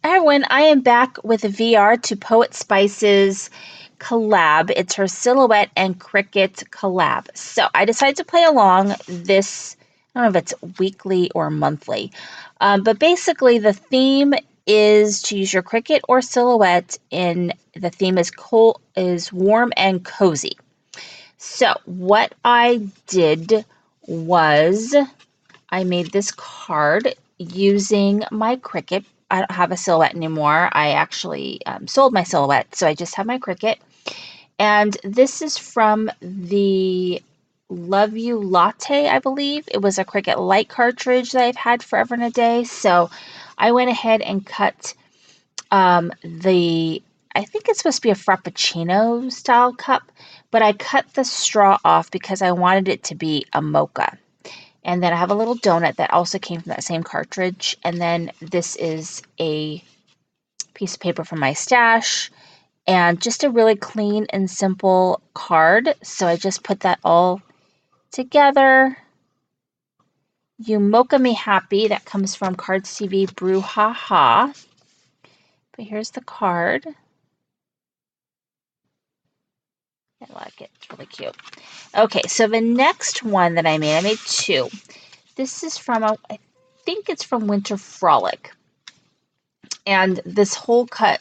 Hi everyone, I am back with a VR to Poetspice's collab. It's her Silhouette and Cricut collab. So I decided to play along this, I don't know if it's weekly or monthly, but basically the theme is to use your Cricut or Silhouette in, the theme is warm and cozy. So what I did was I made this card using my Cricut. I don't have a Silhouette anymore. I actually sold my Silhouette, so I just have my Cricut. And this is from the Love You Latte, I believe. It was a Cricut light cartridge that I've had forever and a day. So I went ahead and cut I think it's supposed to be a Frappuccino style cup, but I cut the straw off because I wanted it to be a mocha. And then I have a little donut that also came from that same cartridge. And then this is a piece of paper from my stash and just a really clean and simple card. So I just put that all together. You Mocha Me Happy, that comes from Cards TV Brouhaha. But here's the card. I like it. It's really cute. Okay, so the next one that I made two. This is from, I think it's from Winter Frolic. And this whole cut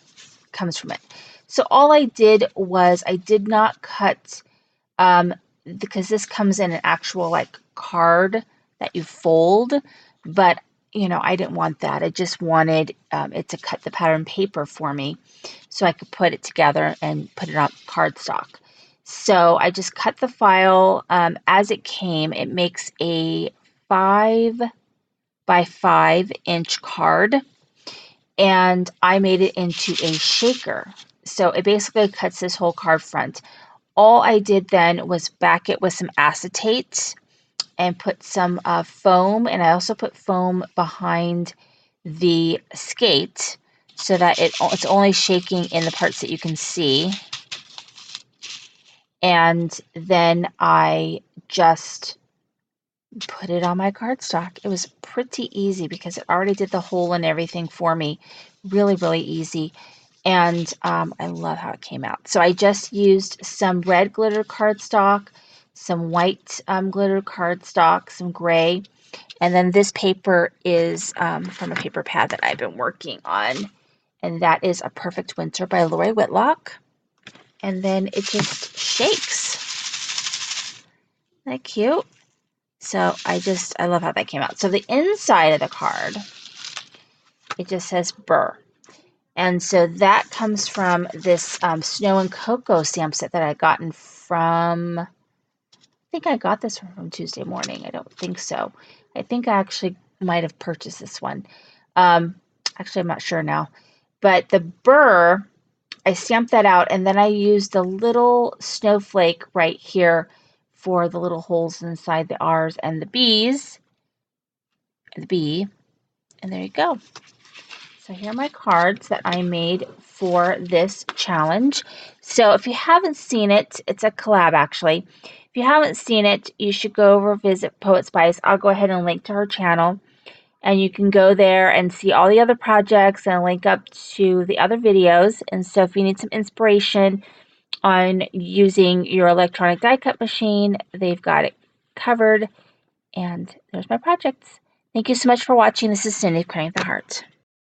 comes from it. So all I did was I did not cut, because this comes in an actual like card that you fold, but you know, I didn't want that. I just wanted it to cut the pattern paper for me so I could put it together and put it on cardstock. So I just cut the file as it came. It makes a 5 by 5 inch card, and I made it into a shaker. So it basically cuts this whole card front. All I did then was back it with some acetate and put some foam, and I also put foam behind the skate so that it's only shaking in the parts that you can see. And then I just put it on my cardstock. It was pretty easy because it already did the hole and everything for me. Really, really easy. And I love how it came out. So I just used some red glitter cardstock, some white glitter cardstock, some gray. And then this paper is from a paper pad that I've been working on. And that is A Perfect Winter by Lori Whitlock. And then it just shakes. Isn't that cute? So I love how that came out. So the inside of the card, it just says Burr. And so that comes from this Snow and Cocoa stamp set that I gotten from, I think I got this from Tuesday Morning. I don't think so. I think I actually might have purchased this one. Actually, I'm not sure now. But the Burr, I stamped that out, and then I used the little snowflake right here for the little holes inside the R's and the B's, the B, and there you go. So here are my cards that I made for this challenge. So if you haven't seen it, it's a collab actually. If you haven't seen it, you should go over visit Poetspice. I'll go ahead and link to her channel, and you can go there and see all the other projects and link up to the other videos. And so if you need some inspiration on using your electronic die cut machine, they've got it covered. And there's my projects. Thank you so much for watching. This is Cindy, Crying with the Heart.